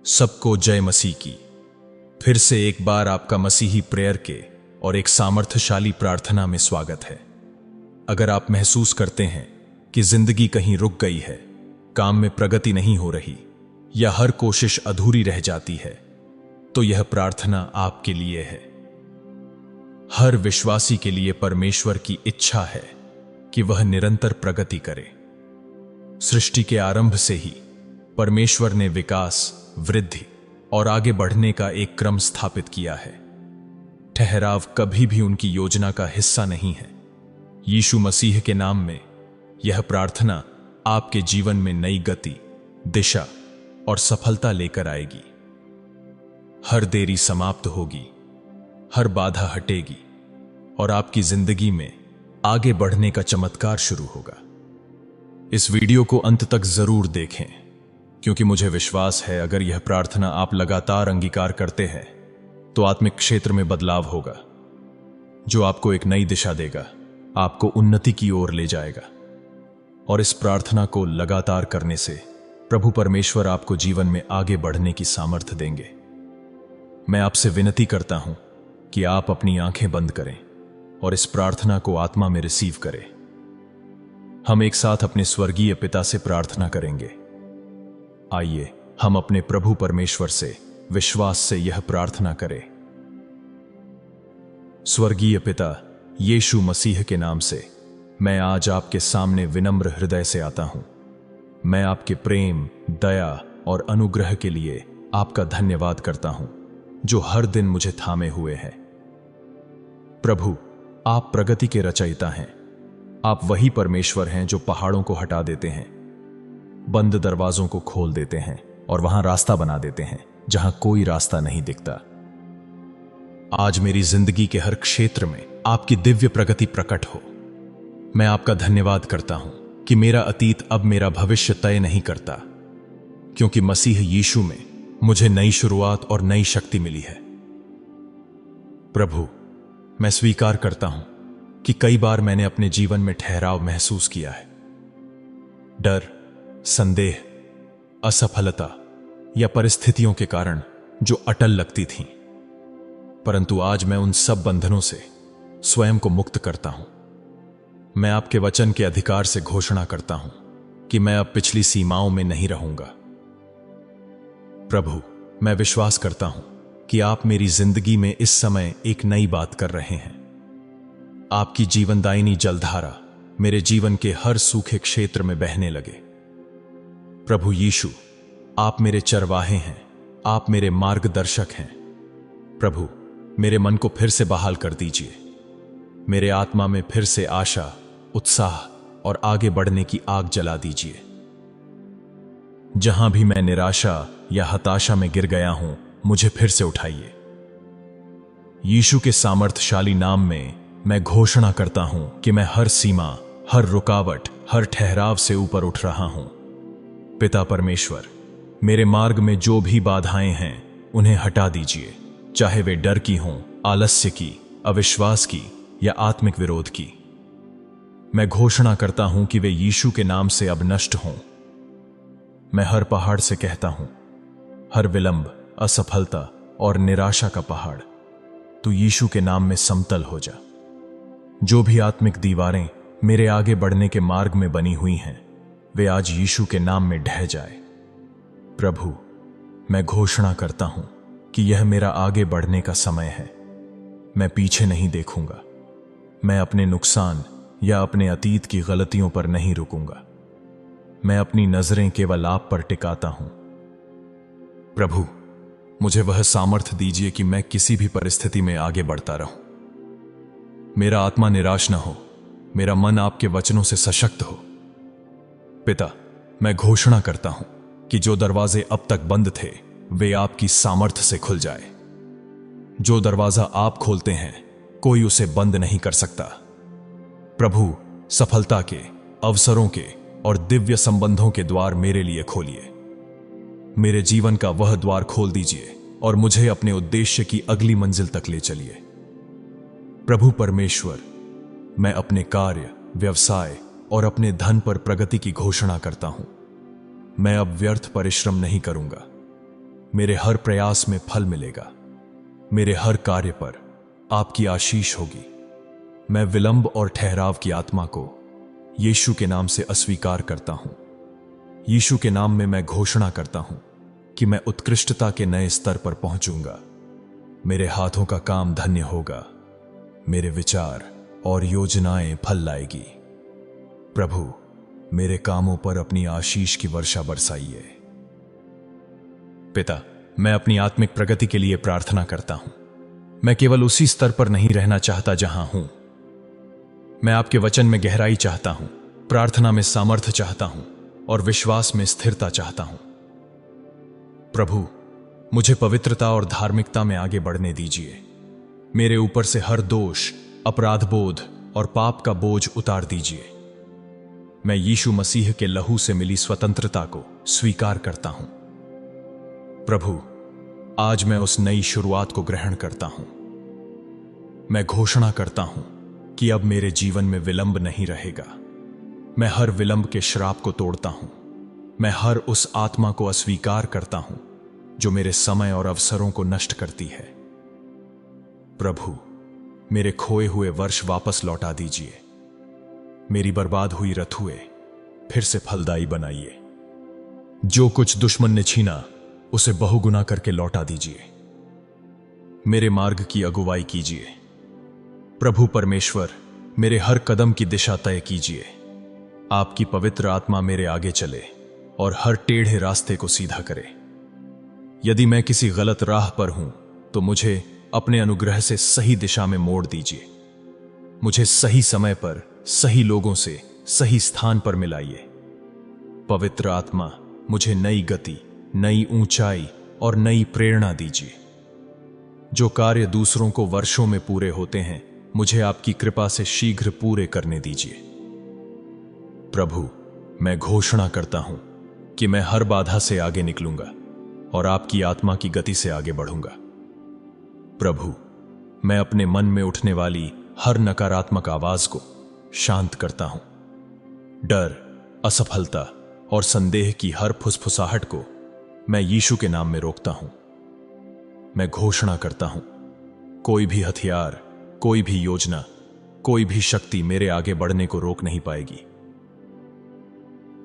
सबको जय मसीह की। फिर से एक बार आपका मसीही प्रेयर के और एक सामर्थ्यशाली प्रार्थना में स्वागत है। अगर आप महसूस करते हैं कि जिंदगी कहीं रुक गई है, काम में प्रगति नहीं हो रही या हर कोशिश अधूरी रह जाती है, तो यह प्रार्थना आपके लिए है। हर विश्वासी के लिए परमेश्वर की इच्छा है कि वह निरंतर प्रगति करे। सृष्टि के आरंभ से ही परमेश्वर ने विकास, वृद्धि और आगे बढ़ने का एक क्रम स्थापित किया है। ठहराव कभी भी उनकी योजना का हिस्सा नहीं है। यीशु मसीह के नाम में यह प्रार्थना आपके जीवन में नई गति, दिशा और सफलता लेकर आएगी। हर देरी समाप्त होगी, हर बाधा हटेगी और आपकी जिंदगी में आगे बढ़ने का चमत्कार शुरू होगा। इस वीडियो को अंत तक जरूर देखें, क्योंकि मुझे विश्वास है अगर यह प्रार्थना आप लगातार अंगीकार करते हैं तो आत्मिक क्षेत्र में बदलाव होगा, जो आपको एक नई दिशा देगा, आपको उन्नति की ओर ले जाएगा। और इस प्रार्थना को लगातार करने से प्रभु परमेश्वर आपको जीवन में आगे बढ़ने की सामर्थ्य देंगे। मैं आपसे विनती करता हूं कि आप अपनी आंखें बंद करें और इस प्रार्थना को आत्मा में रिसीव करें। हम एक साथ अपने स्वर्गीय पिता से प्रार्थना करेंगे। आइए हम अपने प्रभु परमेश्वर से विश्वास से यह प्रार्थना करें। स्वर्गीय पिता, यीशु मसीह के नाम से मैं आज आपके सामने विनम्र हृदय से आता हूं। मैं आपके प्रेम, दया और अनुग्रह के लिए आपका धन्यवाद करता हूं, जो हर दिन मुझे थामे हुए हैं। प्रभु, आप प्रगति के रचयिता हैं। आप वही परमेश्वर हैं जो पहाड़ों को हटा देते हैं, बंद दरवाजों को खोल देते हैं और वहां रास्ता बना देते हैं जहां कोई रास्ता नहीं दिखता। आज मेरी जिंदगी के हर क्षेत्र में आपकी दिव्य प्रगति प्रकट हो। मैं आपका धन्यवाद करता हूं कि मेरा अतीत अब मेरा भविष्य तय नहीं करता, क्योंकि मसीह यीशु में मुझे नई शुरुआत और नई शक्ति मिली है। प्रभु, मैं स्वीकार करता हूं कि कई बार मैंने अपने जीवन में ठहराव महसूस किया है। डर, संदेह, असफलता या परिस्थितियों के कारण जो अटल लगती थीं, परंतु आज मैं उन सब बंधनों से स्वयं को मुक्त करता हूं। मैं आपके वचन के अधिकार से घोषणा करता हूं कि मैं अब पिछली सीमाओं में नहीं रहूंगा। प्रभु, मैं विश्वास करता हूं कि आप मेरी जिंदगी में इस समय एक नई बात कर रहे हैं। आपकी जीवनदायिनी जलधारा मेरे जीवन के हर सूखे क्षेत्र में बहने लगे। प्रभु यीशु, आप मेरे चरवाहे हैं, आप मेरे मार्गदर्शक हैं। प्रभु, मेरे मन को फिर से बहाल कर दीजिए। मेरे आत्मा में फिर से आशा, उत्साह और आगे बढ़ने की आग जला दीजिए। जहां भी मैं निराशा या हताशा में गिर गया हूं, मुझे फिर से उठाइए। यीशु के सामर्थ्यशाली नाम में मैं घोषणा करता हूं कि मैं हर सीमा, हर रुकावट, हर ठहराव से ऊपर उठ रहा हूं। पिता परमेश्वर, मेरे मार्ग में जो भी बाधाएं हैं उन्हें हटा दीजिए, चाहे वे डर की हों, आलस्य की, अविश्वास की या आत्मिक विरोध की। मैं घोषणा करता हूं कि वे यीशु के नाम से अब नष्ट हों। मैं हर पहाड़ से कहता हूं, हर विलंब, असफलता और निराशा का पहाड़ तू यीशु के नाम में समतल हो जा। जो भी आत्मिक दीवारें मेरे आगे बढ़ने के मार्ग में बनी हुई हैं, वे आज यीशु के नाम में ढह जाए। प्रभु, मैं घोषणा करता हूं कि यह मेरा आगे बढ़ने का समय है। मैं पीछे नहीं देखूंगा। मैं अपने नुकसान या अपने अतीत की गलतियों पर नहीं रुकूंगा। मैं अपनी नजरें केवल आप पर टिकाता हूं। प्रभु, मुझे वह सामर्थ्य दीजिए कि मैं किसी भी परिस्थिति में आगे बढ़ता रहूं। मेरा आत्मा निराश न हो, मेरा मन आपके वचनों से सशक्त हो। पिता, मैं घोषणा करता हूं कि जो दरवाजे अब तक बंद थे, वे आपकी सामर्थ्य से खुल जाए। जो दरवाजा आप खोलते हैं, कोई उसे बंद नहीं कर सकता। प्रभु, सफलता के, अवसरों के और दिव्य संबंधों के द्वार मेरे लिए खोलिए। मेरे जीवन का वह द्वार खोल दीजिए और मुझे अपने उद्देश्य की अगली मंजिल तक ले चलिए। प्रभु परमेश्वर, मैं अपने कार्य, व्यवसाय और अपने धन पर प्रगति की घोषणा करता हूं। मैं अब व्यर्थ परिश्रम नहीं करूंगा। मेरे हर प्रयास में फल मिलेगा। मेरे हर कार्य पर आपकी आशीष होगी। मैं विलंब और ठहराव की आत्मा को यीशु के नाम से अस्वीकार करता हूं। यीशु के नाम में मैं घोषणा करता हूं कि मैं उत्कृष्टता के नए स्तर पर पहुंचूंगा। मेरे हाथों का काम धन्य होगा। मेरे विचार और योजनाएं फल लाएगी। प्रभु, मेरे कामों पर अपनी आशीष की वर्षा बरसाइए। पिता, मैं अपनी आत्मिक प्रगति के लिए प्रार्थना करता हूं। मैं केवल उसी स्तर पर नहीं रहना चाहता जहां हूं। मैं आपके वचन में गहराई चाहता हूं, प्रार्थना में सामर्थ्य चाहता हूं और विश्वास में स्थिरता चाहता हूं। प्रभु, मुझे पवित्रता और धार्मिकता में आगे बढ़ने दीजिए। मेरे ऊपर से हर दोष, अपराध बोध और पाप का बोझ उतार दीजिए। मैं यीशु मसीह के लहू से मिली स्वतंत्रता को स्वीकार करता हूं। प्रभु, आज मैं उस नई शुरुआत को ग्रहण करता हूं। मैं घोषणा करता हूं कि अब मेरे जीवन में विलंब नहीं रहेगा। मैं हर विलंब के श्राप को तोड़ता हूं। मैं हर उस आत्मा को अस्वीकार करता हूं जो मेरे समय और अवसरों को नष्ट करती है। प्रभु, मेरे खोए हुए वर्ष वापस लौटा दीजिए। मेरी बर्बाद हुई रथुए फिर से फलदायी बनाइए। जो कुछ दुश्मन ने छीना उसे बहुगुना करके लौटा दीजिए। मेरे मार्ग की अगुवाई कीजिए। प्रभु परमेश्वर, मेरे हर कदम की दिशा तय कीजिए। आपकी पवित्र आत्मा मेरे आगे चले और हर टेढ़े रास्ते को सीधा करे। यदि मैं किसी गलत राह पर हूं तो मुझे अपने अनुग्रह से सही दिशा में मोड़ दीजिए। मुझे सही समय पर सही लोगों से सही स्थान पर मिलाइए। पवित्र आत्मा, मुझे नई गति, नई ऊंचाई और नई प्रेरणा दीजिए। जो कार्य दूसरों को वर्षों में पूरे होते हैं, मुझे आपकी कृपा से शीघ्र पूरे करने दीजिए। प्रभु, मैं घोषणा करता हूं कि मैं हर बाधा से आगे निकलूंगा और आपकी आत्मा की गति से आगे बढ़ूंगा। प्रभु, मैं अपने मन में उठने वाली हर नकारात्मक आवाज को शांत करता हूं। डर, असफलता और संदेह की हर फुसफुसाहट को मैं यीशु के नाम में रोकता हूं। मैं घोषणा करता हूं, कोई भी हथियार, कोई भी योजना, कोई भी शक्ति मेरे आगे बढ़ने को रोक नहीं पाएगी।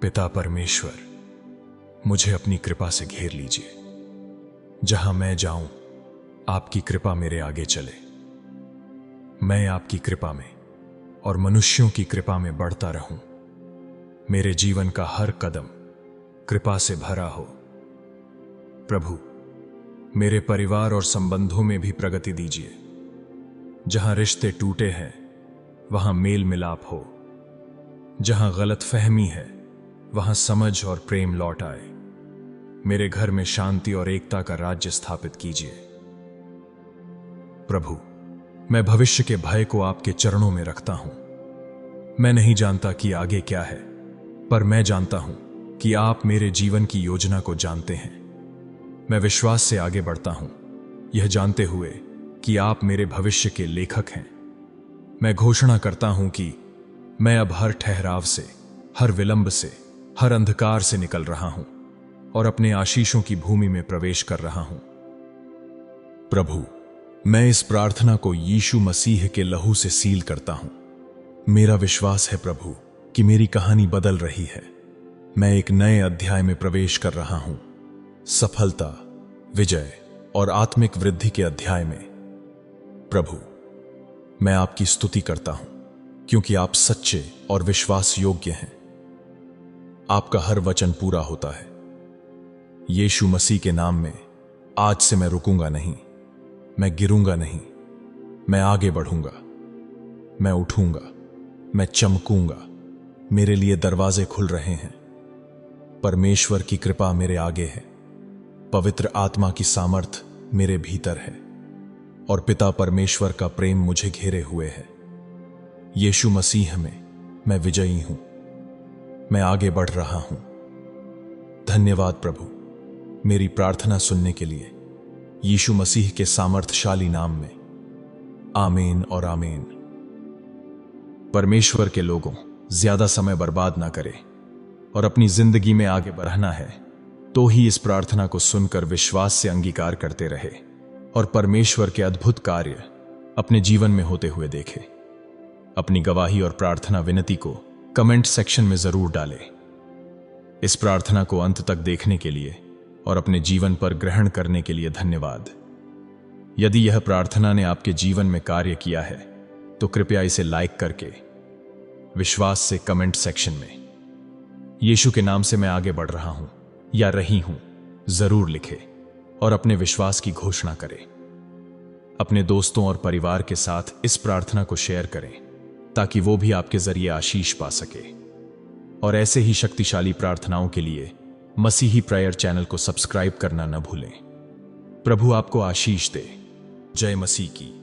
पिता परमेश्वर, मुझे अपनी कृपा से घेर लीजिए। जहां मैं जाऊं, आपकी कृपा मेरे आगे चले। मैं आपकी कृपा में और मनुष्यों की कृपा में बढ़ता रहूं। मेरे जीवन का हर कदम कृपा से भरा हो। प्रभु, मेरे परिवार और संबंधों में भी प्रगति दीजिए। जहां रिश्ते टूटे हैं, वहां मेल मिलाप हो। जहां गलतफहमी है, वहां समझ और प्रेम लौट आए। मेरे घर में शांति और एकता का राज्य स्थापित कीजिए। प्रभु, मैं भविष्य के भय को आपके चरणों में रखता हूं। मैं नहीं जानता कि आगे क्या है, पर मैं जानता हूं कि आप मेरे जीवन की योजना को जानते हैं। मैं विश्वास से आगे बढ़ता हूं, यह जानते हुए कि आप मेरे भविष्य के लेखक हैं। मैं घोषणा करता हूं कि मैं अब हर ठहराव से, हर विलंब से, हर अंधकार से निकल रहा हूं और अपने आशीषों की भूमि में प्रवेश कर रहा हूं। प्रभु, मैं इस प्रार्थना को यीशु मसीह के लहू से सील करता हूं। मेरा विश्वास है प्रभु कि मेरी कहानी बदल रही है। मैं एक नए अध्याय में प्रवेश कर रहा हूं, सफलता, विजय और आत्मिक वृद्धि के अध्याय में। प्रभु, मैं आपकी स्तुति करता हूं क्योंकि आप सच्चे और विश्वास योग्य हैं। आपका हर वचन पूरा होता है। यीशु मसीह के नाम में आज से मैं रुकूंगा नहीं, मैं गिरूंगा नहीं, मैं आगे बढ़ूंगा, मैं उठूंगा, मैं चमकूंगा। मेरे लिए दरवाजे खुल रहे हैं। परमेश्वर की कृपा मेरे आगे है। पवित्र आत्मा की सामर्थ मेरे भीतर है और पिता परमेश्वर का प्रेम मुझे घेरे हुए है। यीशु मसीह में मैं विजयी हूं। मैं आगे बढ़ रहा हूं। धन्यवाद प्रभु, मेरी प्रार्थना सुनने के लिए। यीशु मसीह के सामर्थशाली नाम में, आमीन और आमीन। परमेश्वर के लोगों, ज्यादा समय बर्बाद ना करें और अपनी जिंदगी में आगे बढ़ना है तो ही इस प्रार्थना को सुनकर विश्वास से अंगीकार करते रहे और परमेश्वर के अद्भुत कार्य अपने जीवन में होते हुए देखे। अपनी गवाही और प्रार्थना विनती को कमेंट सेक्शन में जरूर डालें। इस प्रार्थना को अंत तक देखने के लिए और अपने जीवन पर ग्रहण करने के लिए धन्यवाद। यदि यह प्रार्थना ने आपके जीवन में कार्य किया है तो कृपया इसे लाइक करके विश्वास से कमेंट सेक्शन में यीशु के नाम से मैं आगे बढ़ रहा हूं या रही हूं जरूर लिखे और अपने विश्वास की घोषणा करें। अपने दोस्तों और परिवार के साथ इस प्रार्थना को शेयर करें ताकि वो भी आपके जरिए आशीष पा सके। और ऐसे ही शक्तिशाली प्रार्थनाओं के लिए मसीही प्रेयर चैनल को सब्सक्राइब करना न भूलें। प्रभु आपको आशीष दे। जय मसीह की।